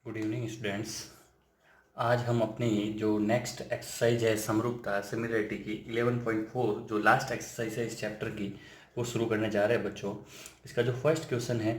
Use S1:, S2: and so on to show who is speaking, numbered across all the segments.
S1: Good evening students. आज हम अपनी जो नेक्स्ट एक्सरसाइज है समरूपता सिमिलरिटी की 11.4 जो लास्ट एक्सरसाइज है इस चैप्टर की वो शुरू करने जा रहे हैं बच्चों। इसका जो फर्स्ट क्वेश्चन है,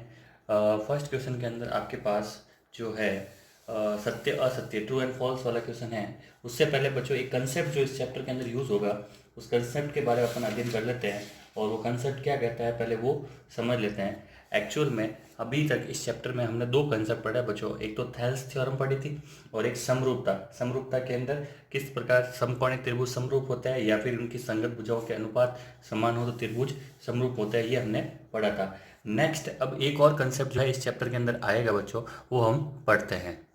S1: फर्स्ट क्वेश्चन के अंदर आपके पास जो है सत्य असत्य ट्रू एंड फॉल्स वाला क्वेश्चन है। उससे पहले बच्चों एक कंसेप्ट जो इस चैप्टर के अंदर यूज़ होगा उस कंसेप्ट के बारे में अपन अध्ययन कर लेते हैं और वो कंसेप्ट क्या कहता है पहले वो समझ लेते हैं। एक्चुअल में अभी तक इस चैप्टर में हमने दो कंसेप्ट पढ़ा है बच्चों, एक तो थेल्स थ्योरम पढ़ी थी और एक समरूपता। समरूपता के अंदर किस प्रकार समकोणिक त्रिभुज समरूप होता है या फिर उनकी संगत भुजाओं के अनुपात समान हो तो त्रिभुज समरूप होता है, ये हमने पढ़ा था। नेक्स्ट अब एक और कंसेप्ट जो है इस चैप्टर के अंदर आएगा बच्चों, वो हम पढ़ते हैं।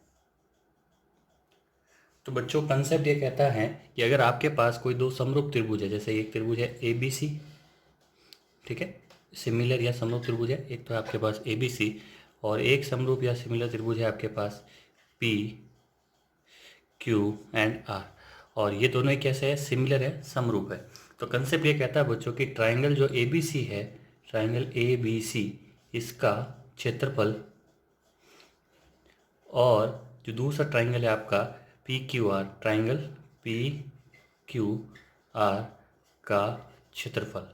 S1: तो बच्चों कंसेप्ट ये कहता है कि अगर आपके पास कोई दो समरूप त्रिभुज है, जैसे एक त्रिभुज है ABC, ठीक है, सिमिलर या समरूप त्रिभुज है, एक तो आपके पास ABC और एक समरूप या सिमिलर त्रिभुज है आपके पास P Q एंड R, और ये दोनों ही कैसे है, सिमिलर है, समरूप है। तो कंसेप्ट ये कहता है बच्चों कि ट्राइंगल जो ABC है, ट्राइंगल ABC, इसका क्षेत्रफल और जो दूसरा ट्राइंगल है आपका PQR, ट्राइंगल PQR का क्षेत्रफल,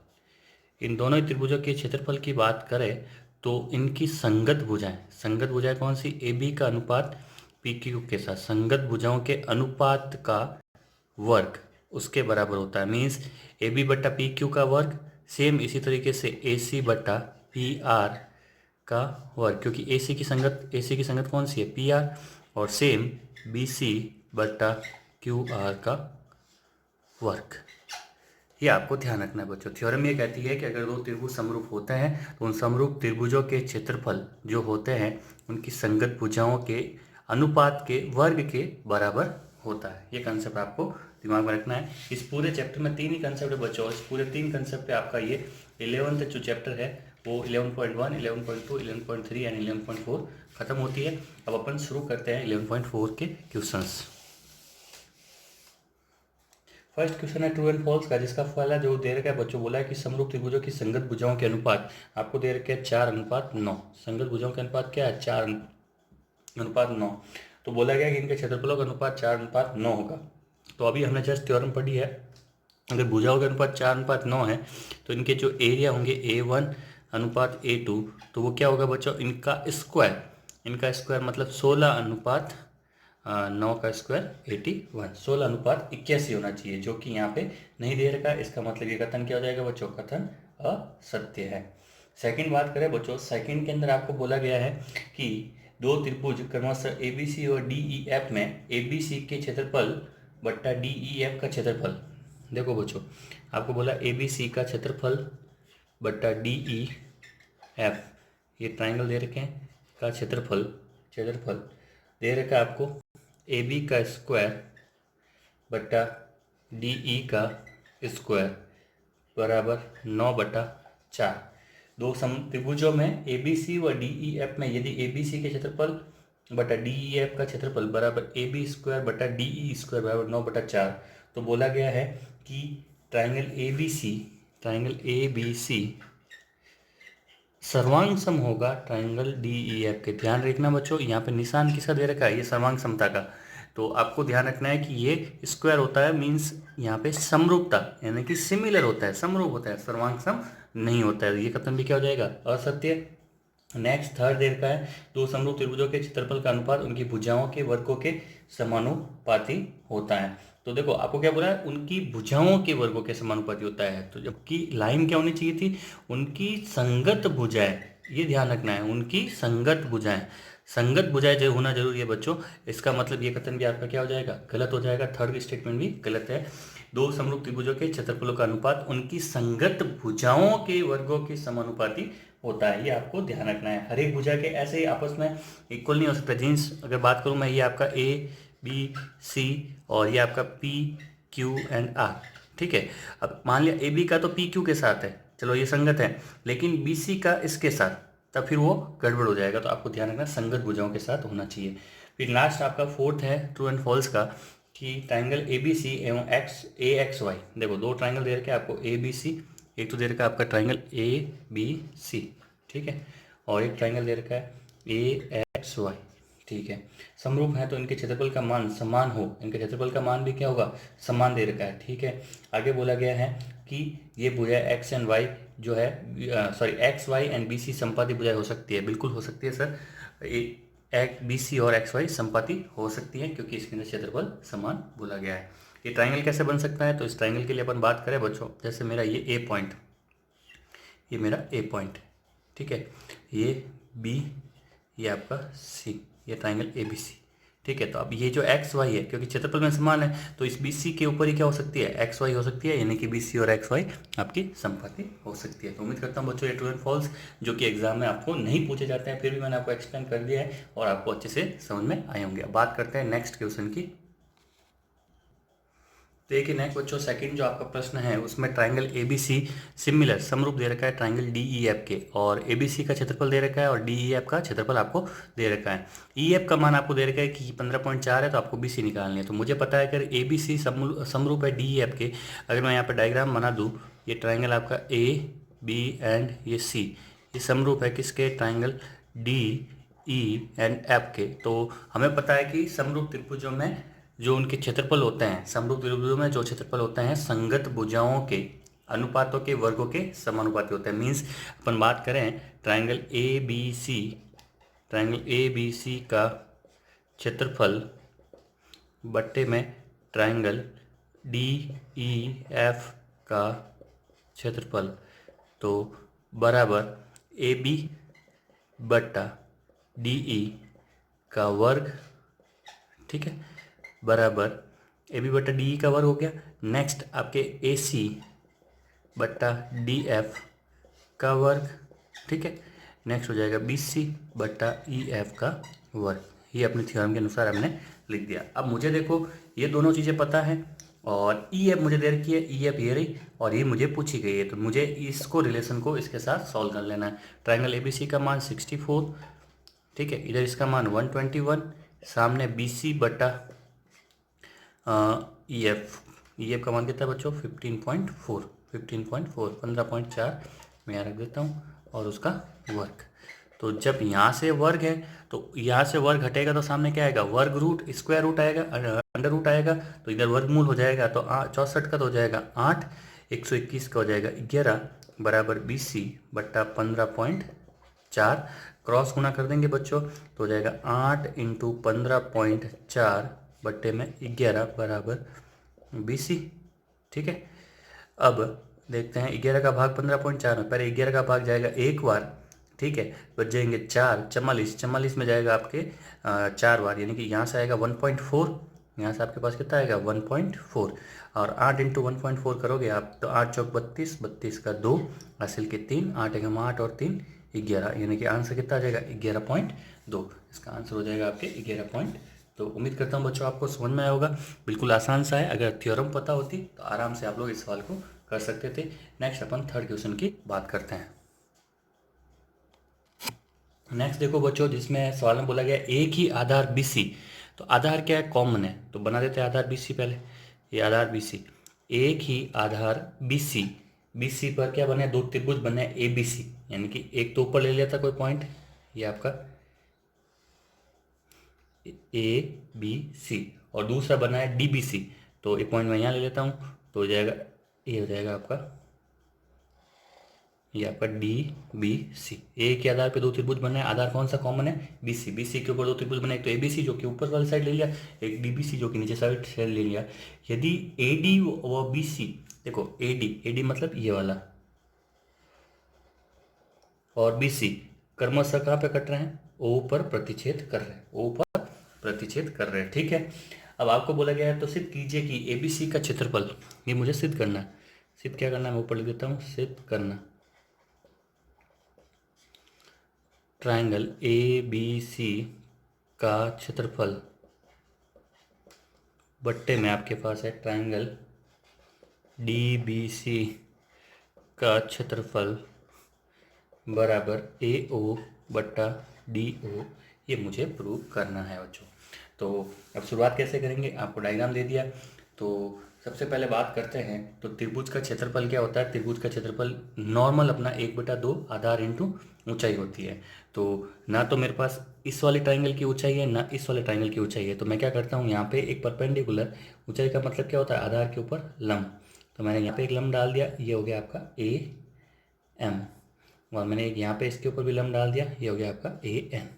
S1: इन दोनों ही त्रिभुजों के क्षेत्रफल की बात करें तो इनकी संगत भुजाएं कौन सी, ए बी का अनुपात पी क्यू के साथ, संगत भुजाओं के अनुपात का वर्ग उसके बराबर होता है। मीन्स ए बी बट्टा पी क्यू का वर्ग, सेम इसी तरीके से ए सी बट्टा पी आर का वर्ग, क्योंकि ए सी की संगत कौन सी है, पी आर, और सेम बी सी बट्टा क्यू आर का वर्ग। ये आपको ध्यान रखना है बच्चों। थ्योरम ये कहती है कि अगर दो त्रिभुज समरूप होते हैं तो उन समरूप त्रिभुजों के क्षेत्रफल जो होते हैं उनकी संगत भुजाओं के अनुपात के वर्ग के बराबर होता है। ये कंसेप्ट आपको दिमाग में रखना है। इस पूरे चैप्टर में तीन ही कंसेप्ट है बच्चों, इस पूरे तीन कंसेप्ट पे आपका ये 11th जो चैप्टर है वो 11.1, 11.2, 11.3 एंड 11.4 खत्म होती है। अब अपन शुरू करते हैं 11.4 के क्वेश्चंस। फर्स्ट क्वेश्चन है ट्रू एंड फॉल्स का, जिसका पहला जो दे रखा है बच्चों, बोला है कि समरूप त्रिभुजों की संगत भुजाओं के अनुपात आपको दे रखे हैं 4:9। संगत भुजाओं के अनुपात क्या है, 4:9। तो बोला गया कि इनके क्षेत्रफलों का अनुपात 4:9 होगा। तो अभी हमने जस्ट थ्योरम पढ़ी है, अगर भुजाओं के अनुपात 4:9 है तो इनके जो एरिया होंगे A1 अनुपात A2, तो वो क्या होगा बच्चों, इनका स्क्वायर मतलब 16:9 का स्क्वायर 81, 16:81 होना चाहिए, जो कि यहाँ पे नहीं दे रखा है। इसका मतलब ये कथन क्या हो जाएगा बच्चों, कथन असत्य है। सेकंड बात करें बच्चों, सेकंड के अंदर आपको बोला गया है कि दो त्रिभुज क्रमशः ABC और DEF में ABC के क्षेत्रफल बट्टा DEF का क्षेत्रफल, देखो बच्चों आपको बोला ABC का क्षेत्रफल बट्टा DEF, ये ट्राइंगल दे रखे हैं, का क्षेत्रफल दे रखा है आपको AB का स्क्वायर बट्टा DE का स्क्वायर बराबर 9/4। दो सम त्रिभुजों में ABC व DEF में यदि ABC के क्षेत्रफल बटा DEF का क्षेत्रफल बराबर AB स्क्वायर बटा DE स्क्वायर बराबर 9/4, तो बोला गया है कि ट्राइंगल ABC सर्वांग सम होगा ट्राइंगल DEF के। ध्यान रखना बच्चों, यहाँ पे निशान किसका दे रखा है, ये सर्वांग समता का। तो आपको ध्यान रखना है कि ये स्क्वायर होता है, मीन्स यहाँ पे समरूपता यानी कि सिमिलर होता है, समरूप होता है, सर्वांग सम नहीं होता है। ये कथन भी क्या हो जाएगा, असत्य। नेक्स्ट थर्ड दे रखा है, दो समरूप त्रिभुजों के क्षेत्रफल का अनुपात उनकी भुजाओं के वर्गों के समानुपाती होता है। तो देखो आपको क्या बोला है, उनकी भुजाओं के वर्गों के समानुपाती होता है। तो जबकि लाइन क्या होनी चाहिए थी, उनकी संगत भुजाएं, ये ध्यान रखना है, उनकी संगत भुजाएं जो होना जरूरी है बच्चों। इसका मतलब ये कथन भी आपका क्या हो जाएगा, गलत हो जाएगा। थर्ड स्टेटमेंट भी गलत है। दो समरूप त्रिभुजों के क्षेत्रफलों का अनुपात उनकी संगत भुजाओं के वर्गों के समानुपाती होता है, ये आपको ध्यान रखना है। हर एक भुजा के ऐसे ही आपस में इक्वल नहीं हो सकता। जीन्स अगर बात करूं मैं, ये आपका ABC और ये आपका PQ एंड R, ठीक है। अब मान लिया AB का तो PQ के साथ है, चलो ये संगत है, लेकिन BC का इसके साथ, तब फिर वो गड़बड़ हो जाएगा। तो आपको ध्यान रखना संगत भुजाओं के साथ होना चाहिए। फिर लास्ट आपका फोर्थ है ट्रू एंड फॉल्स का, कि ट्राइंगल ABC एवं AXY, देखो दो ट्राइंगल दे रखे आपको ABC, एक तो दे रखा है आपका ट्राइंगल ABC, ठीक है, और एक ट्राइंगल दे रखा है AXY, ठीक है, समरूप है तो इनके क्षेत्रफल का मान समान हो, इनके क्षेत्रफल का मान भी क्या होगा, समान दे रखा है। ठीक है, आगे बोला गया है कि ये भुजा एक्स एंड वाई जो है, sorry X Y and B C संपाती भुजाएं हो सकती है। बिल्कुल हो सकती है सर, एक बी सी और एक्स वाई संपाती हो सकती है क्योंकि इसके अंदर क्षेत्रफल समान बोला गया है। ये ट्राइंगल कैसे बन सकता है, तो इस ट्राइंगल के लिए अपन बात करें बच्चों, जैसे मेरा ये ए पॉइंट, ये मेरा ए पॉइंट, ठीक है, ये बी, ये आपका सी, ये ट्राइंगल ए बी सी। ठीक है, तो अब ये जो एक्स वाई है, क्योंकि क्षेत्रफल में समान है तो इस बी सी के ऊपर ही क्या हो सकती है, एक्स वाई हो सकती है, यानी कि बी सी और एक्स वाई आपकी संपाती हो सकती है। तो उम्मीद करता हूँ बच्चों ये ट्रू एंड फॉल्स जो कि एग्जाम में आपको नहीं पूछे जाते हैं, फिर भी मैंने आपको एक्सप्लेन कर दिया है और आपको अच्छे से समझ में आए होंगे। अब बात करते हैं नेक्स्ट क्वेश्चन की। देखिए नेक्स्ट बच्चों, सेकंड जो आपका प्रश्न है उसमें triangle A B C similar समरूप दे रखा है ट्राइंगल डी ई एफ के, और ए बी सी का क्षेत्रफल दे रखा है और डी ई एफ का क्षेत्रफल आपको दे रखा है। ई एफ का मान आपको दे रखा है कि 15.4 है, तो आपको बी सी निकालनी है। तो मुझे पता है अगर ए बी सी समरूप है डी ई एफ के, अगर मैं यहाँ पर डायग्राम बना दूँ, ये ट्राइंगल आपका ए बी एंड ये सी, ये समरूप है किसके, triangle D E and F के। तो हमें पता है कि समरूप त्रिभुजों में जो उनके क्षेत्रफल होते हैं, समरूप त्रिभुजों में जो क्षेत्रफल होते हैं संगत भुजाओं के अनुपातों के वर्गों के समानुपाती होते हैं। मीन्स अपन बात करें triangle A B C, triangle A B C का क्षेत्रफल बट्टे में ट्राइंगल डी ई एफ का क्षेत्रफल, तो बराबर ए बी बट्टा डी ई का वर्ग, ठीक है, बराबर ए बी बट्टा डी ई का वर्ग हो गया। नेक्स्ट आपके ए सी बट्टा डी एफ का वर्ग, ठीक है, नेक्स्ट हो जाएगा बी सी बट्टा ई एफ का वर्ग। ये अपने थ्योरम के अनुसार हमने लिख दिया। अब मुझे देखो ये दोनों चीज़ें पता है और ई एफ मुझे दे रखी है, ई एफ ये रही और ये मुझे पूछी गई है, तो मुझे इसको रिलेशन को इसके साथ सॉल्व कर लेना है। ट्राइंगल ए बी सी का मान 64, ठीक है, इधर इसका मान 121, सामने बी सी बट्टा ई एफ का मान कितना है बच्चों, 15.4, 15.4 मैं यहाँ रख देता हूँ और उसका वर्ग। तो जब यहाँ से वर्ग है तो यहाँ से वर्ग हटेगा तो सामने क्या आएगा, वर्ग रूट, स्क्वायर रूट आएगा, अंडर रूट आएगा, तो इधर वर्गमूल हो जाएगा, तो 64 का तो हो जाएगा 8, 121 का हो जाएगा 11, बराबर 20 बट्टा 15.4, क्रॉस गुना कर देंगे बच्चों तो हो जाएगा 8 इंटू 15.4 बट्टे में 11 बराबर 20। ठीक है, अब देखते हैं 11 का भाग 15.4 में, पहले 11 का भाग जाएगा एक बार, ठीक है, बच जाएंगे 4, 44 में जाएगा आपके 4 बार, यानी कि यहाँ से आएगा 1.4, यहाँ से आपके पास कितना आएगा 1.4, और 8 इंटू 1.4 करोगे आप तो 8 चौक 32, 32 का 2, हासिल के 3, 8 एकम 8 और 3 11, यानी कि आंसर कितना आ जाएगा 11.2। इसका आंसर हो जाएगा आपके 11.2। तो उम्मीद करता हूँ बच्चों आपको समझ में आया होगा, बिल्कुल आसान सा है, अगर थ्योरम पता होती तो आराम से आप लोग इस सवाल को कर सकते थे। नेक्स्ट अपन थर्ड क्वेश्चन की बात करते हैं। नेक्स्ट देखो बच्चों, जिसमें सवाल में बोला गया एक ही आधार BC, तो आधार क्या है, कॉमन है, तो बना देते हैं आधार BC पहले। ये आधार BC, एक ही आधार BC पर क्या बने, दो त्रिभुज बने ABC, यानी कि एक तो ऊपर ले लिया था कोई पॉइंट, ये आपका ABC, और दूसरा बना है DBC, तो एक पॉइंट मैं यहाँ ले लेता हूँ, तो हो जाएगा ये हो जाएगा आपका, ये आपका DBC। एक के आधार पे दो त्रिभुज बने, आधार कौन सा कॉमन है, BC के ऊपर दो त्रिभुज बने, एक तो ABC जो कि ऊपर वाली साइड ले लिया, एक DBC जो कि नीचे साइड से ले लिया। यदि AD व BC, देखो AD मतलब ये वाला, और BC क्रमशः कहाँ पे कट रहे हैं, O पर प्रतिच्छेद कर रहे हैं, O पर प्रतिच्छेद कर रहे हैं। ठीक है, अब आपको बोला गया है तो सिद्ध कीजिए कि ABC का क्षेत्रफल, ये मुझे सिद्ध करना है, सिद्ध क्या करना है मैं ऊपर लिख देता हूँ, सिद्ध करना ट्राइंगल ABC का क्षेत्रफल बट्टे में आपके पास है ट्राइंगल DBC का क्षेत्रफल बराबर AO बट्टा DO, ये मुझे प्रूव करना है बच्चों। तो अब शुरुआत कैसे करेंगे, आपको डायग्राम दे दिया, तो सबसे पहले बात करते हैं तो त्रिभुज का क्षेत्रफल क्या होता है। त्रिभुज का क्षेत्रफल नॉर्मल अपना 1/2 आधार इंटू ऊंचाई होती है। तो ना तो मेरे पास इस वाले ट्राइंगल की ऊंचाई है ना इस वाले ट्राइंगल की ऊंचाई है, तो मैं क्या करता हूँ, यहाँ पे एक परपेंडिकुलर, ऊंचाई का मतलब क्या होता है, आधार के ऊपर लंब। तो मैंने यहाँ पे एक लंब डाल दिया, ये हो गया आपका ए एम, और मैंने एक यहाँ पे इसके ऊपर भी लंब डाल दिया, ये हो गया आपका ए एन।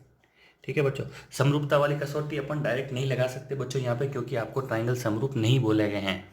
S1: ठीक है बच्चों, समरूपता वाली कसौटी अपन डायरेक्ट नहीं लगा सकते बच्चों यहाँ पे, क्योंकि आपको ट्राइंगल समरूप नहीं बोले गए हैं।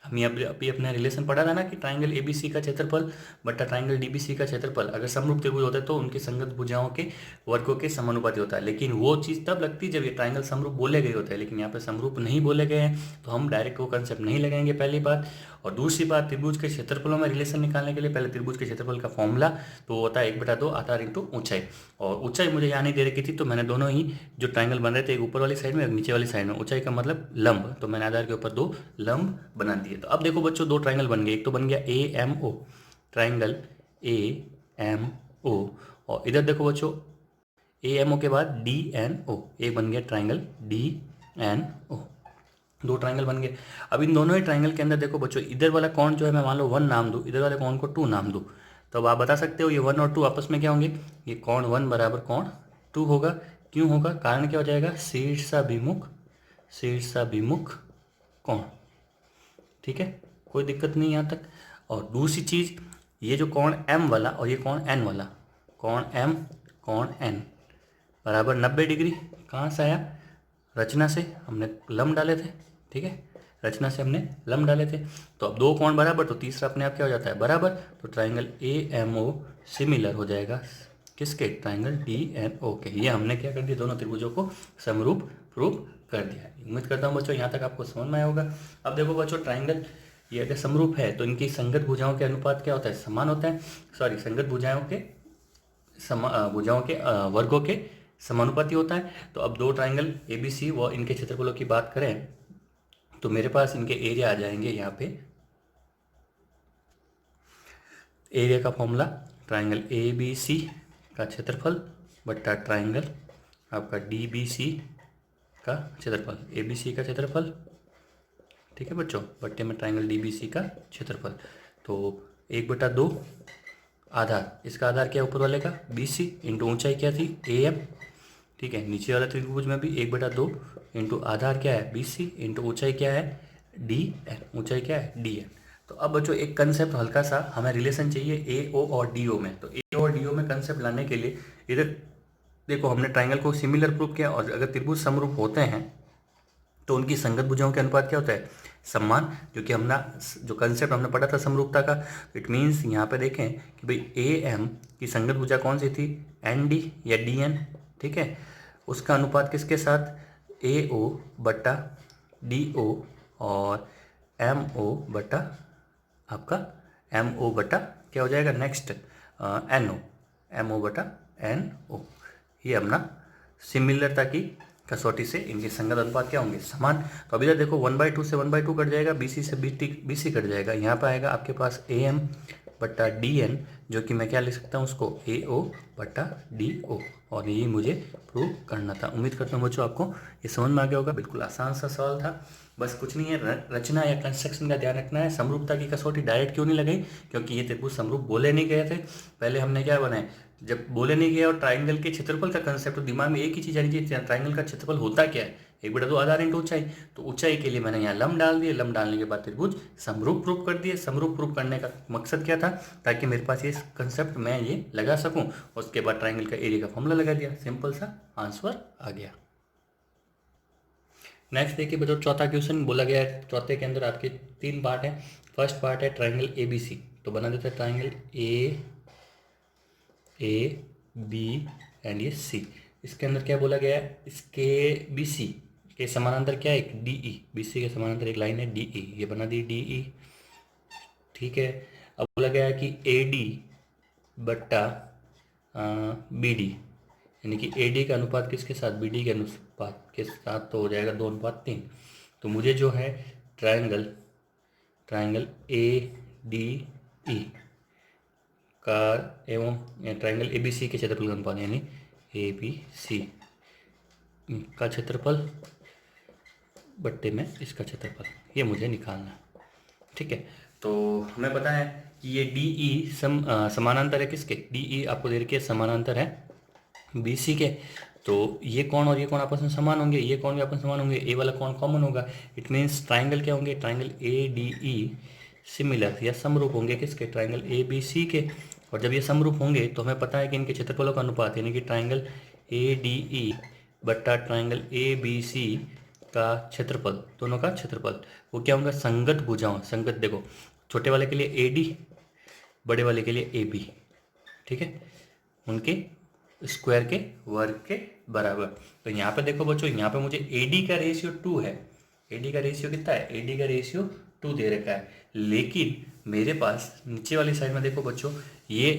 S1: हम ये अभी अपना रिलेशन पढ़ा था ना कि ट्राइंगल एबीसी का क्षेत्रफल बट्टा ट्राइंगल डीबीसी का क्षेत्रफल अगर समरूप त्रिभुज होते तो उनके संगत भुजाओं के वर्गों के समानुपाती होता है। लेकिन वो चीज़ तब लगती है जब ये ट्राइंगल समरूप बोले गए होते हैं, लेकिन यहाँ पे समरूप नहीं बोले गए हैं, तो हम डायरेक्ट वो कंसेप्ट नहीं लगाएंगे, पहली बात। और दूसरी बात, त्रिभुज के क्षेत्रफलों में रिलेशन निकालने के लिए पहले त्रिभुज के क्षेत्रफल का फॉर्मूला तो वो होता है 1/2 आधार इंटू ऊंचाई। और ऊंचाई मुझे यहाँ नहीं दे रखी थी, तो मैंने दोनों ही जो ट्राइंगल बन रहे थे, एक ऊपर वाली साइड में एक नीचे वाली साइड में, ऊंचाई का मतलब लंब, तो मैंने आधार के ऊपर 2 लंब बना दिए। तो अब देखो बच्चों, 2 ट्राइंगल बन गए, एक तो बन गया A M O, triangle A M O, और इधर देखो बच्चों ए एम ओ के बाद डी एन ओ, एक बन गया triangle D N O. 2 triangle बन गए। अब इन दोनों ही ट्राइंगल के अंदर देखो बच्चों, इधर वाला कौन जो है मैं मान लो 1 नाम दूँ, इधर वाले कौन को 2 नाम दूँ, तो अब आप बता सकते हो ये 1 और 2 आपस में क्या होंगे, ये कौन 1 बराबर कौन 2 होगा। क्यों होगा, कारण क्या हो जाएगा, शीर्षाभिमुख कोण। ठीक है, कोई दिक्कत नहीं यहाँ तक। और दूसरी चीज़, ये जो कोण M वाला और ये कोण N वाला, कोण M कोण N बराबर 90 डिग्री, कहाँ से आया, रचना से हमने लंब डाले थे। ठीक है, रचना से हमने लंब डाले थे। तो अब 2 कोण बराबर, तो तीसरा अपने आप क्या हो जाता है, बराबर। तो triangle A M O similar हो जाएगा किसके, ट्राइंगल डी एन ओ के। ये हमने क्या कर दिया, दोनों त्रिभुजों को समरूप प्रूव कर दिया। उम्मीद करता हूँ बच्चों यहाँ तक आपको समझ में आया होगा। अब देखो बच्चों, ट्राइंगल ये अगर समरूप है तो इनकी संगत भुजाओं के अनुपात क्या होता है, समान होता है। सॉरी, संगत भुजाओं के भुजाओं के वर्गों के समानुपाती होता है। तो अब 2 ट्राइंगल ए बी सी व इनके क्षेत्रफलों की बात करें तो मेरे पास इनके एरिया आ जाएंगे यहाँ पे। एरिया का formula triangle A B C का क्षेत्रफल बट्टा ट्राइंगल आपका डी बी सी का क्षेत्रफल, ए बी सी का क्षेत्रफल। ठीक है बच्चों, बट्टे में ट्राइंगल डी बी सी का क्षेत्रफल। तो 1/2 आधार, इसका आधार क्या है ऊपर वाले का, बी सी, इंटू ऊंचाई क्या थी ए एम। ठीक है, नीचे वाला त्रिभुज में भी 1/2 इंटू आधार क्या है बी सी, इंटू ऊंचाई क्या है डी एन, ऊंचाई क्या है डी एन। तो अब बच्चों एक कंसेप्ट हल्का सा हमें रिलेशन चाहिए ए ओ और डी ओ में। तो ए और डी ओ में कंसेप्ट लाने के लिए इधर देखो, हमने ट्राइंगल को सिमिलर प्रूफ किया, और अगर त्रिभुज समरूप होते हैं तो उनकी संगत भुजाओं के अनुपात क्या होता है, समान। जो कि हमने जो कंसेप्ट हमने पढ़ा था समरूपता का, इट मीन्स यहाँ पे देखें कि भाई ए एम की संगत भुजा कौन सी थी, एन डी या डी एन। ठीक है, उसका अनुपात किसके साथ, ए ओ बट्टा डी ओ, और एम ओ बट्टा आपका एम ओ बट्टा क्या हो जाएगा next, N O, M O बट्टा एन ओ। ये अपना सिमिलरता की कसौटी से इनके संगत अनुपात क्या होंगे, समान। तो अभी इधर देखो 1/2 से 1/2 कट जाएगा, बीसी से बीसी कट जाएगा। यहाँ पर आएगा आपके पास ए एम बट्टा डी एन, जो कि मैं क्या लिख सकता हूँ उसको, ए ओ बट्टा डी ओ। और ये मुझे प्रूव करना था। उम्मीद करता हूँ बच्चों आपको ये समझ में आ गया होगा। बिल्कुल आसान सा सवाल था, बस कुछ नहीं है, रचना या कंस्ट्रक्शन का ध्यान रखना है। समरूपता की कसौटी डायरेक्ट क्यों नहीं लगाई, क्योंकि ये त्रिभुज समरूप बोले नहीं गए थे। पहले हमने क्या बनाए, जब बोले नहीं गया और ट्राइंगल के क्षेत्रफल का कंसेप्ट, तो दिमाग में एक ही चीज़ आनी चाहिए, ट्राइंगल का क्षेत्रफल होता क्या है, 1/2 आधार इंटू ऊंचाई। तो ऊंचाई के लिए मैंने यहाँ लंब डाल दिए, लंब डालने के बाद त्रिभुज समरूप प्रूफ कर दिए। समरूप प्रूफ करने का मकसद क्या था, ताकि मेरे पास ये कंसेप्ट मैं ये लगा सकूं। उसके बाद ट्राइंगल का एरिया का फॉर्मूला लगा दिया, सिंपल सा आंसर आ गया। नेक्स्ट देखिए बच्चों, चौथा क्वेश्चन बोला गया है। चौथे के अंदर आपके 3 पार्ट है। फर्स्ट पार्ट है ट्राइंगल ए बी सी, तो बना देते हैं ट्राइंगल ए बी एंड ये सी। इसके अंदर क्या बोला गया है, इसके बी सी के समानांतर क्या है, एक डी ई, बी सी के समानांतर एक लाइन है डी ई, ये बना दी डी ई। ठीक है, अब बोला गया है कि ए डी बट्टा बी डी, यानी कि ए डी का अनुपात किसके साथ, बी डी के अनुपात के साथ, तो हो जाएगा 2:3। तो मुझे जो है ट्राइंगल ए डी ई का एवं ट्राइंगल ए बी सी के क्षेत्रफल का अनुपात, यानी ए बी सी का क्षेत्रफल बट्टे में इसका क्षेत्रफल, ये मुझे निकालना है। ठीक है, तो हमें पता है कि ये डी ई समानांतर है किसके, डी ई आपको दे रखी है समानांतर है बी सी के। तो ये कोण और ये कोण आपस में समान होंगे, ये कोण भी आपस में समान होंगे, ए वाला कोण कॉमन होगा। इट मीन्स ट्राइंगल क्या होंगे, triangle A D E similar या समरूप होंगे किसके, ट्राइंगल ए बी सी के। और जब ये समरूप होंगे तो हमें पता है कि इनके क्षेत्रफलों का अनुपात यानी कि ट्राइंगल ए डी ई बट्टा ट्राइंगल ए बी सी का क्षेत्रफल, दोनों का क्षेत्रफल वो क्या होगा, संगत भुजाओं। संगत देखो, छोटे वाले के लिए ए डी, बड़े वाले के लिए ए बी, ठीक है, उनके स्क्वायर के वर्ग के बराबर। तो यहाँ पे देखो बच्चों, यहाँ पे मुझे ए डी का रेशियो 2 है। ए डी का रेशियो कितना है, ए डी का रेशियो 2 दे रखा है। लेकिन मेरे पास नीचे वाली साइड में देखो बच्चों, ये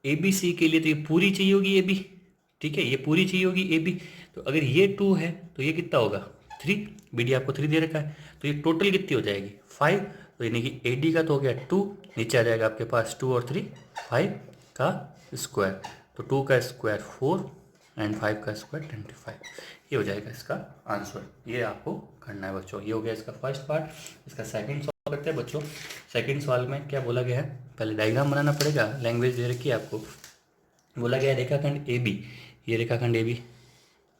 S1: ए बी सी के लिए तो ये पूरी चाहिए होगी ए बी, ठीक है, ये पूरी चाहिए होगी ए बी। तो अगर ये 2 है तो ये कितना होगा 3, बी डी आपको 3 दे रखा है, तो ये टोटल कितनी हो जाएगी 5। तो यानी कि ए डी का तो हो गया 2, नीचे आ जाएगा आपके पास 2 और 3 5 का स्क्वायर। तो 2 का स्क्वायर 4 एंड 5 का स्क्वायर 25, ये हो जाएगा इसका आंसर। ये आपको करना है बच्चों। ये हो गया इसका फर्स्ट पार्ट। इसका सेकंड सॉल्व करते हैं बच्चों। सेकंड सवाल में क्या बोला गया है, पहले डायग्राम बनाना पड़ेगा, लैंग्वेज दे रखी है आपको। बोला गया है रेखाखंड ए बी, ये रेखाखंड ए बी,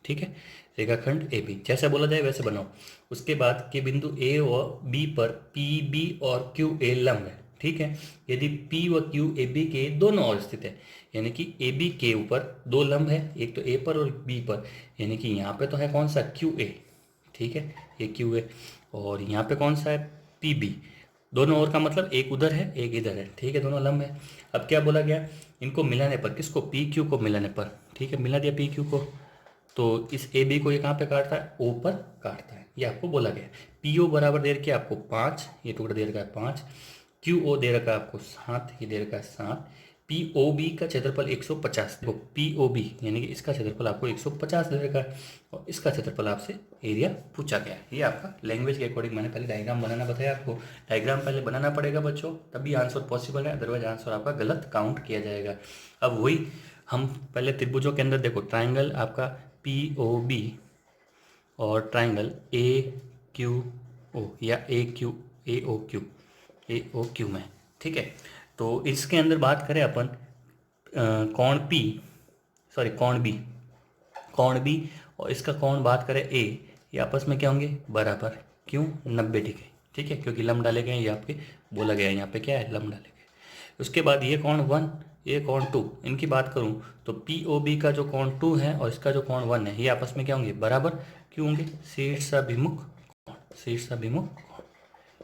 S1: ठीक है, रेखाखंड ए बी जैसा बोला जाए वैसे बनाओ। उसके बाद के बिंदु ए और बी पर पी बी और क्यू ए लंब है, ठीक है। यदि पी व क्यू ए बी के दोनों ओर स्थित है, यानी कि ए बी के ऊपर दो लंब है, एक तो ए पर और बी पर, यानी कि यहाँ पे तो है कौन सा क्यू ए, ठीक है, ये क्यू ए, और यहाँ पे कौन सा है पी बी। दोनों ओर का मतलब एक उधर है एक इधर है, ठीक है, दोनों लंब है। अब क्या बोला गया, इनको मिलाने पर, किसको, पी क्यू को मिलाने पर, ठीक है, मिला दिया पी क्यू को, तो इस ए बी को ये कहाँ पे काटता है, ओ पर काटता है, ये आपको बोला गया है। पी ओ बराबर दे रखा है आपको 5, ये टुकड़ा दे रखा है 5, क्यू ओ दे रखा है आपको 7, ये दे रखा है 7, पी ओ बी का क्षेत्रफल 150, देखो पी ओ बी यानी कि इसका क्षेत्रफल आपको 150 दे रखा है, और इसका क्षेत्रफल आपसे एरिया पूछा गया है। ये आपका लैंग्वेज के अकॉर्डिंग मैंने पहले डायग्राम बनाना बताया आपको। डायग्राम पहले बनाना पड़ेगा बच्चों, तभी आंसर पॉसिबल है, अदरवाइज आंसर आपका गलत काउंट किया जाएगा। अब वही हम पहले त्रिभुजों के अंदर देखो, ट्राइंगल आपका पी ओ बी और ट्राइंगल ए क्यू ओ या ए ओ क्यू में, ठीक है। तो इसके अंदर बात करें अपन कोण बी और इसका कोण बात करें ए, ये आपस में क्या होंगे बराबर, क्यों 90 डिग्री, ठीक है, क्योंकि लंब डाले गए, ये आपके बोला गया है यहाँ पे क्या है लंब डाले गए। उसके बाद ये कोण 1 ये कोण 2, इनकी बात करूँ तो पी ओ बी का जो कोण 2 है और इसका जो कोण 1 है, ये आपस में क्या होंगे बराबर, क्यों होंगे शीर्षाभिमुख कोण,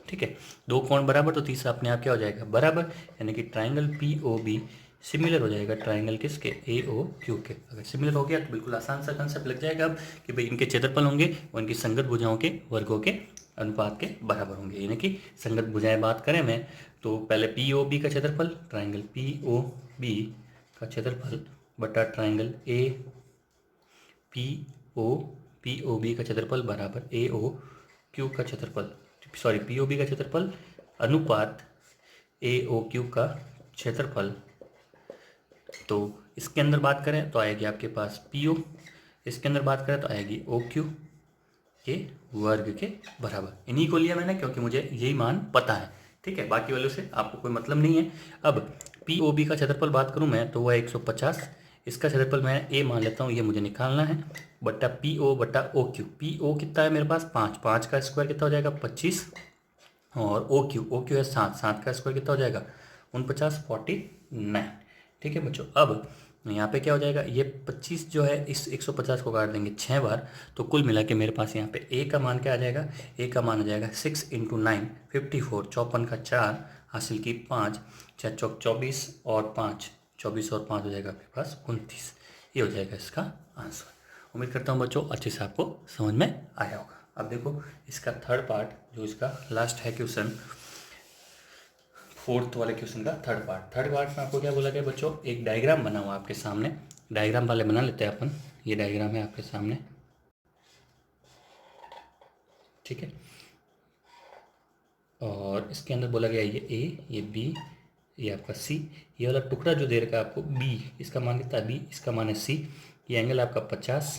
S1: ठीक है। दो कोण बराबर तो तीसरा अपने आप क्या हो जाएगा बराबर, यानी कि triangle P O B similar हो जाएगा ट्राइंगल किसके, ए ओ क्यू के। अगर सिमिलर हो गया तो बिल्कुल आसान सा कंसेप्ट लग जाएगा अब कि भाई इनके क्षेत्रफल होंगे और इनकी संगत भुजाओं के वर्गों के अनुपात के बराबर होंगे। यानी कि संगत भुजाएं बात करें मैं तो पहले पी ओ बी का क्षेत्रफल, ट्राइंगल पी ओ बी का क्षेत्रफल बटा ट्राइंगल पी ओ बी का क्षेत्रफल बराबर ए ओ क्यू का क्षेत्रफल, सॉरी पी ओ बी का क्षेत्रफल अनुपात ए ओ क्यू का क्षेत्रफल। तो इसके अंदर बात करें तो आएगी आपके पास पी ओ, इसके अंदर बात करें तो आएगी ओ क्यू के वर्ग के बराबर। इन्हीं को लिया मैंने क्योंकि मुझे यही मान पता है, ठीक है, बाकी वालों से आपको कोई मतलब नहीं है। अब पी ओ बी का क्षेत्रफल बात करूं मैं तो वह 150, इसका क्षेत्रफल मैं ए मान लेता हूं, ये मुझे निकालना है, बट्टा पी ओ बट्टा ओ क्यू। पी ओ कितना है मेरे पास 5, 5 का स्क्वायर कितना हो जाएगा 25, और ओ क्यू है 7, 7 का स्क्वायर कितना हो जाएगा 49 49, ठीक है बच्चों। अब यहाँ पे क्या हो जाएगा, ये 25 जो है इस 150 को काट देंगे 6 बार, तो कुल मिला के मेरे पास यहाँ पे ए का मान क्या आ जाएगा, ए का मान आ जाएगा 6 × 9 54, 54 का 4 हासिल की 5, 6 चौक 24 और 5 24 और 5 हो जाएगा आपके पास 29, ये हो जाएगा इसका आंसर। उम्मीद करता हूँ बच्चों अच्छे से आपको समझ में आया होगा। अब देखो इसका थर्ड पार्ट जो इसका लास्ट है क्वेश्चन, फोर्थ वाले क्वेश्चन का थर्ड पार्ट में आपको क्या बोला गया बच्चों, एक डायग्राम बना हुआ आपके सामने, डायग्राम वाले बना लेते हैं अपन। ये डायग्राम है आपके सामने, ठीक है, और इसके अंदर बोला गया ये ए, ये बी, ये आपका सी, ये वाला टुकड़ा जो दे रखा है आपको बी, इसका मान कितना है बी, इसका मान है सी, ये एंगल आपका 50,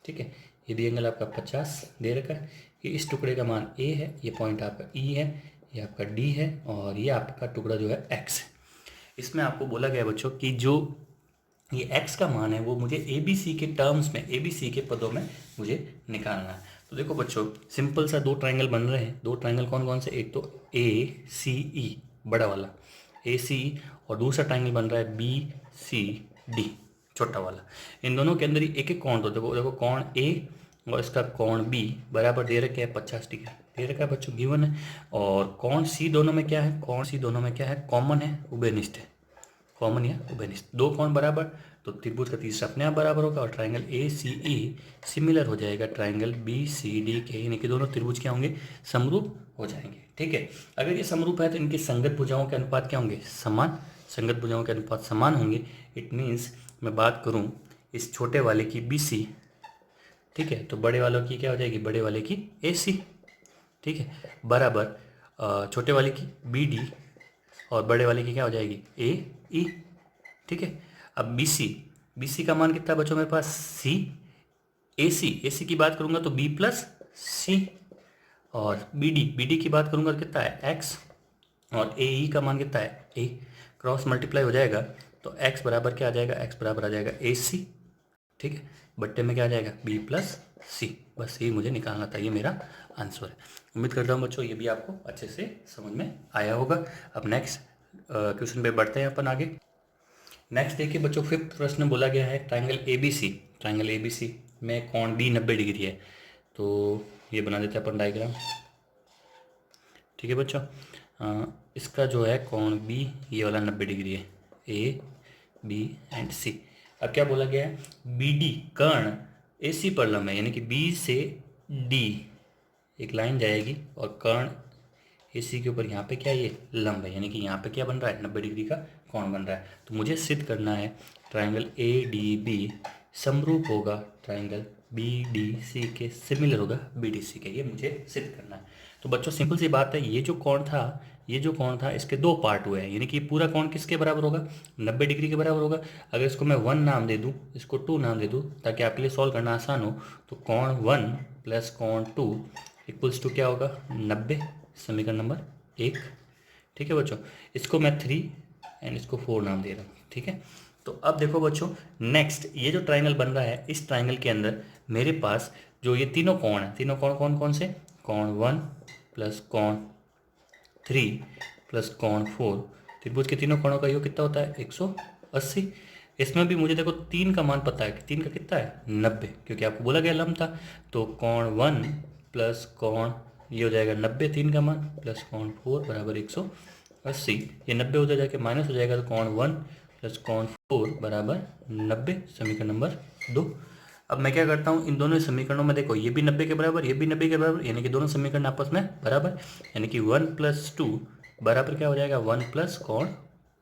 S1: ठीक है, ये भी एंगल आपका 50 दे रखा है, ये इस टुकड़े का मान ए है, ये पॉइंट आपका ई है, ये आपका डी है और ये आपका टुकड़ा जो है एक्स है। इसमें आपको बोला गया बच्चों कि जो ये x का मान है वो मुझे ए बी सी के टर्म्स में, ए बी सी के पदों में मुझे निकालना है। तो देखो बच्चों, सिंपल सा दो ट्रायंगल बन रहे हैं। दो ट्रायंगल कौन कौन से? एक तो ए सी ई बड़ा वाला ए सी ई, और दूसरा ट्रायंगल बन रहा है बी सी डी छोटा वाला। इन दोनों के अंदर ही एक एक कोण, तो देखो देखो कोण ए और इसका कोण बी बराबर दे रखा है 50 डिग्री दे रखा है बच्चों, गिवन है। और कोण सी दोनों में क्या है? कोण सी दोनों में क्या है? कॉमन है, उभयनिष्ठ है। कॉमन या उभयनिष्ठ, दो कोण बराबर, तो त्रिभुज का तीसरा अपने आप बराबर होगा और triangle A C E similar हो जाएगा ट्रायंगल बी सी डी के, यानी कि दोनों त्रिभुज क्या होंगे? समरूप हो जाएंगे। ठीक है, अगर ये समरूप है तो इनकी संगत भुजाओं के अनुपात क्या होंगे? समान। संगत भुजाओं के अनुपात समान होंगे। इट मीन्स मैं बात करूं इस छोटे वाले की बी सी, ठीक है, तो बड़े वालों की क्या हो जाएगी? बड़े वाले की ए सी, ठीक है, बराबर छोटे वाले की बी डी और बड़े वाले की क्या हो जाएगी? ए ई, ठीक है। अब बी सी का मान कितना बच्चों मेरे पास? सी। ए सी की बात करूंगा तो बी प्लस सी, और बी डी की बात करूंगा तो कितना है? एक्स, और ए ई का मान कितना है? ए। क्रॉस मल्टीप्लाई हो जाएगा तो एक्स बराबर क्या आ जाएगा? एक्स बराबर आ जाएगा ए सी, ठीक है, बट्टे में क्या आ जाएगा? बी प्लस सी। बस ये मुझे निकालना था, ये मेरा आंसर है। उम्मीद करता हूँ बच्चों ये भी आपको अच्छे से समझ में आया होगा। अब नेक्स्ट क्वेश्चन पे बढ़ते हैं अपन आगे। नेक्स्ट देखिए बच्चों, फिफ्थ प्रश्न बोला गया है ट्रायंगल एबीसी, ट्रायंगल एबीसी में कोण बी 90 डिग्री है। तो ये बना देते हैं अपन डायग्राम, ठीक है बच्चों। इसका जो है कोण बी ये वाला 90 डिग्री है, ए बी एंड सी। अब क्या बोला गया है? बी डी कर्ण ए सी पर लंब है, यानी कि बी से डी एक लाइन जाएगी और कर्ण ए सी के ऊपर यहाँ पे क्या ये लंब है, यानी कि यहाँ पे क्या बन रहा है? 90 डिग्री का कोण बन रहा है। तो मुझे सिद्ध करना है ट्रायंगल ए डी बी समरूप होगा ट्रायंगल बी डी सी के, सिमिलर होगा बी डी सी के, ये मुझे सिद्ध करना है। तो बच्चों सिंपल सी बात है, ये जो कोण था इसके दो पार्ट हुए हैं, यानी कि पूरा कोण किसके बराबर होगा? 90 डिग्री के बराबर होगा। अगर इसको मैं 1 नाम दे दूँ, इसको 2 नाम दे दूँ ताकि आपके लिए सॉल्व करना आसान हो, तो कोण 1 प्लस कोण 2 इक्वल्स टू क्या होगा? 90, समीकरण नंबर 1, ठीक है बच्चों। इसको मैं 3 एंड इसको 4 नाम दे रहा हूँ, ठीक है। तो अब देखो बच्चों, नेक्स्ट ये जो ट्रायंगल बन रहा है, इस ट्रायंगल के अंदर मेरे पास जो ये तीनों कोण है, तीनों कोण कौन कौन से? कोण 1 प्लस कोण 3 प्लस कोण 4, त्रिभुज के तीनों कोणों का योग कितना होता है? 180। इसमें भी मुझे देखो 3 का मान पता है कि 3 का कितना है? 90, क्योंकि आपको बोला गया लंब था। तो कोण 1 प्लस कोण ये हो जाएगा 90 3 का मान, प्लस कोण 4 बराबर 180। ये 90 उधर जाके माइनस हो जाएगा, तो कोण 1 प्लस कोण 4 बराबर 90, समीकरण नंबर 2। अब मैं क्या करता हूँ, इन दोनों समीकरणों में देखो ये भी 90 के बराबर, ये भी 90 के बराबर, यानी कि दोनों समीकरण आपस में बराबर, यानी कि 1 प्लस 2 बराबर क्या हो जाएगा? 1 प्लस कोण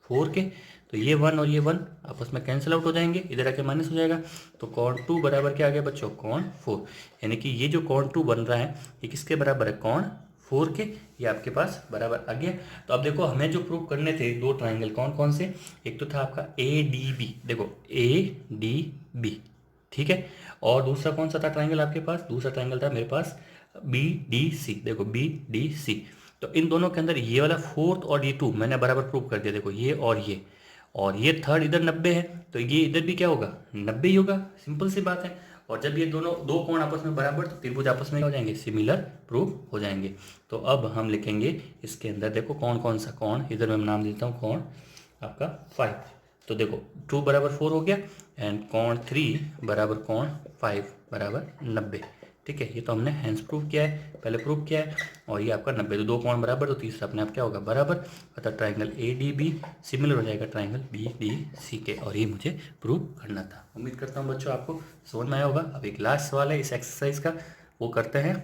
S1: 4 के। तो ये 1 और ये 1 आपस में कैंसिल आउट हो जाएंगे, इधर आके माइनस हो जाएगा। तो कोण 2 बराबर क्या आ गया बच्चों? कोण 4, यानी कि ये जो कोण 2 बन रहा है ये किसके बराबर है? कोण 4 के। ये आपके पास बराबर आ गया। तो अब देखो हमें जो प्रूव करने थे दो ट्राइंगल कौन कौन से? एक तो था आपका ए डी बी, देखो ए डी बी, ठीक है। और दूसरा कौन सा था ट्राइंगल आपके पास? दूसरा ट्राइंगल था मेरे पास बी डी सी, देखो बी डी सी। तो इन दोनों के अंदर ये वाला 4th और ये 2 मैंने बराबर प्रूव कर दिया, देखो ये और ये थर्ड इधर 90 है, तो ये इधर भी क्या होगा? 90 ही होगा, सिंपल सी बात है। और जब ये दोनों दो कोण आपस में बराबर, तो त्रिभुज आपस में क्या हो जाएंगे? सिमिलर प्रूव हो जाएंगे। तो अब हम लिखेंगे इसके अंदर, देखो कौन कौन सा कोण, इधर मैं नाम देता हूँ कोण आपका 5। तो देखो 2 बराबर 4 हो गया, एंड कोण 3 बराबर कोण 5 बराबर 90, ठीक है। ये तो हमने हैंस प्रूव किया है, पहले प्रूव किया है। और ये आपका 90, तो दो कोण बराबर, तो तीसरा अपने आप क्या होगा? बराबर। अतः triangle A D B similar हो जाएगा ट्राइंगल बी डी सी के, और ये मुझे प्रूव करना था। उम्मीद करता हूँ बच्चों आपको समझ में आया होगा। अब एक लास्ट सवाल है इस एक्सरसाइज का, वो करते हैं।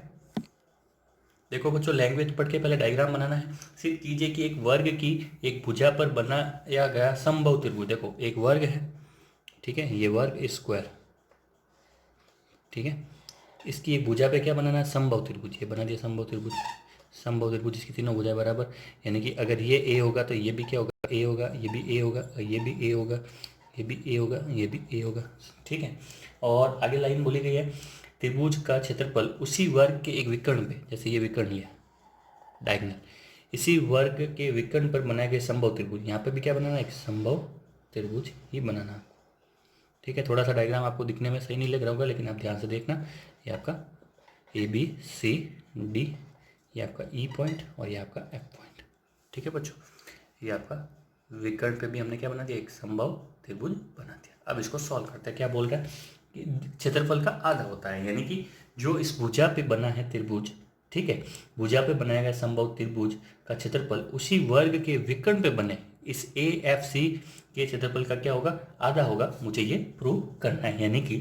S1: देखो बच्चों, लैंग्वेज पढ़ के पहले डायग्राम बनाना है। सिर्फ कीजिए कि एक वर्ग की एक भुजा पर बनाया गया समबाहु त्रिभुज, देखो एक वर्ग है, ठीक है, ये वर्ग स्क्वायर, ठीक है, इसकी एक भुजा पे क्या बनाना है? समबाहु त्रिभुज। ये बना दिया समबाहु त्रिभुज, समबाहु त्रिभुज इसकी तीनों भुजाएं बराबर, यानी कि अगर ये ए होगा तो ये भी क्या होगा? ए होगा, ये भी ए होगा, ये भी ए होगा, ये भी ए होगा, ये भी ए होगा, ठीक है। और आगे लाइन बोली गई है, त्रिभुज का क्षेत्रफल उसी वर्ग के एक विकर्ण पे, जैसे ये विकर्ण लिया डायगोनल, इसी वर्ग के विकर्ण पर बनाए गए संभव त्रिभुज, यहाँ पे भी क्या बनाना है, एक संभव त्रिभुज ही बनाना आपको। ठीक है, थोड़ा सा डायग्राम आपको दिखने में सही नहीं लग रहा होगा, लेकिन आप ध्यान से देखना। ये आपका ABCD, ये आपका E पॉइंट और ये आपका F पॉइंट। ठीक है बच्चों, ये आपका विकर्ण पे भी हमने क्या बना दिया, एक संभव त्रिभुज बना दिया। अब इसको सॉल्व करते हैं। क्या बोल रहा है कि क्षेत्रफल का आधा होता है, यानी कि जो इस भुजा पे बना है त्रिभुज, ठीक है, भुजा पे बनाया गया संभव त्रिभुज का क्षेत्रफल उसी वर्ग के विकर्ण पे बने इस AFC के क्षेत्रफल का क्या होगा, आधा होगा। मुझे ये प्रूव करना है, यानी कि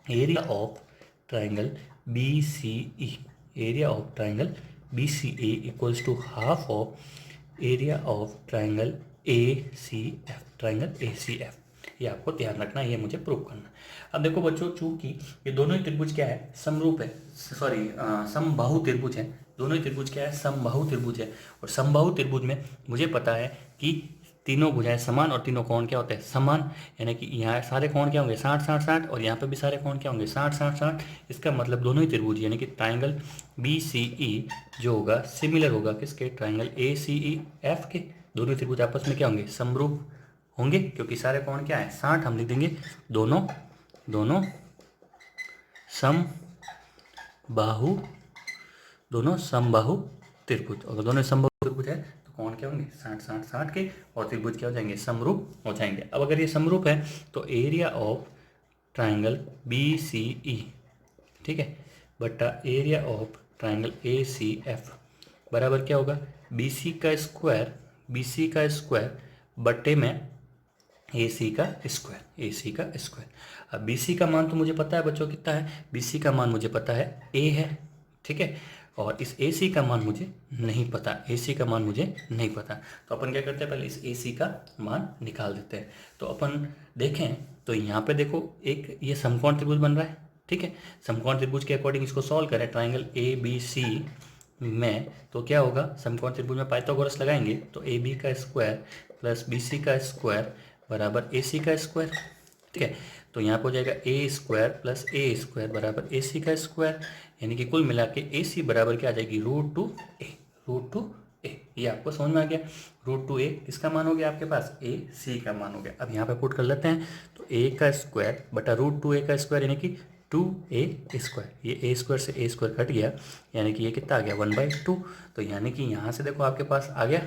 S1: area of triangle BCE, area of triangle BCE equals to half of area of triangle ACF, triangle ACF। ये आपको ध्यान रखना है, ये मुझे प्रूव करना। अब देखो बच्चों, चूंकि ये दोनों ही त्रिभुज क्या है, समरूप है, सॉरी समबाहु त्रिभुज है। दोनों ही त्रिभुज क्या है, समबाहु त्रिभुज है। और समबाहु त्रिभुज में मुझे पता है कि तीनों भुजाएं समान और तीनों कोण क्या होते हैं, समान। यानी कि यहाँ सारे कोण क्या होंगे, 60 60 60, और यहाँ पे भी सारे कोण क्या होंगे, 60 60 60। इसका मतलब दोनों ही त्रिभुज यानी कि ट्राइंगल BCE जो होगा सिमिलर होगा किसके, ट्राइंगल ACEF के। दोनों त्रिभुज आपस में क्या होंगे, समरूप होंगे, क्योंकि सारे कोण क्या है, 60। हम लिख देंगे दोनों समबाहु त्रिभुज। अगर दोनों समबाहु त्रिभुज है तो कोण क्या होंगे, 60 60 60 के, और त्रिभुज क्या हो जाएंगे, समरूप हो जाएंगे। अब अगर ये समरूप है तो एरिया ऑफ ट्राइंगल BCE, ठीक है, बटा एरिया ऑफ ट्राइंगल ACF बराबर क्या होगा, BC का स्क्वायर बटे में AC का स्क्वायर। अब BC का मान तो मुझे पता है बच्चों कितना है, BC का मान मुझे पता है A है, ठीक है, और इस AC का मान मुझे नहीं पता, तो अपन क्या करते हैं, पहले इस AC का मान निकाल देते हैं। तो अपन देखें तो यहाँ पे देखो एक ये समकोण त्रिभुज बन रहा है, ठीक है, समकोण त्रिभुज के अकॉर्डिंग इसको सॉल्व करें ट्राइंगल ABC में, तो क्या होगा, समकोण त्रिभुज में पाइथागोरस लगाएंगे तो AB का स्क्वायर प्लस BC का स्क्वायर बराबर AC का स्क्वायर, ठीक है। तो यहाँ पर हो जाएगा A square plus A square बराबर AC का स्क्वायर, यानी कि कुल मिला के AC बराबर क्या आ जाएगी, √2a। ये आपको समझ में आ गया। √2a किसका मान हो गया आपके पास, AC का मान हो गया। अब यहाँ पे पुट कर लेते हैं, तो A का स्क्वायर बटा √2a का स्क्वायर यानी कि 2a स्क्वायर, ये A स्क्वायर से A स्क्वायर कट गया, यानी कि ये कितना आ गया, 1/2। तो यानी कि यहाँ से देखो आपके पास आ गया,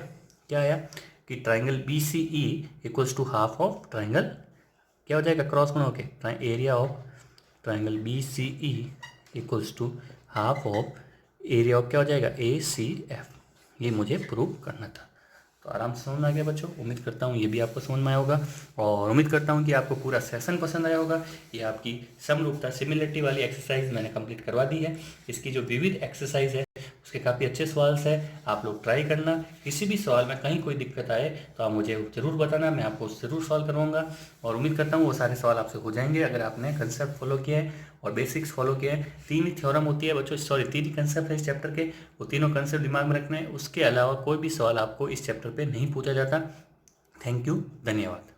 S1: क्या आया कि triangle BCE equals to half of triangle, क्या हो जाएगा, क्रॉस गुणा होके area of triangle BCE equals to half of area of क्या हो जाएगा, ACF। ये मुझे प्रूव करना था। तो आराम से समझ में आ गया बच्चों। उम्मीद करता हूँ ये भी आपको समझ में आया होगा, और उम्मीद करता हूँ कि आपको पूरा सेशन पसंद आया होगा। ये आपकी समरूपता सिमिलरिटी वाली एक्सरसाइज मैंने कंप्लीट करवा दी है। इसकी जो विविध एक्सरसाइज है उसके काफ़ी अच्छे सवाल है, आप लोग ट्राई करना। किसी भी सवाल में कहीं कोई दिक्कत आए तो आप मुझे ज़रूर बताना, मैं आपको ज़रूर सॉल्व करवाऊंगा। और उम्मीद करता हूँ वो सारे सवाल आपसे हो जाएंगे अगर आपने कंसेप्ट फॉलो किया है और बेसिक्स फॉलो किया है। 3 ही थ्योरम होती है बच्चों, सॉरी 3 ही कंसेप्ट है इस चैप्टर के, वो तीनों कंसेप्ट दिमाग में रखना है। उसके अलावा कोई भी सवाल आपको इस चैप्टर पर नहीं पूछा जाता। थैंक यू, धन्यवाद।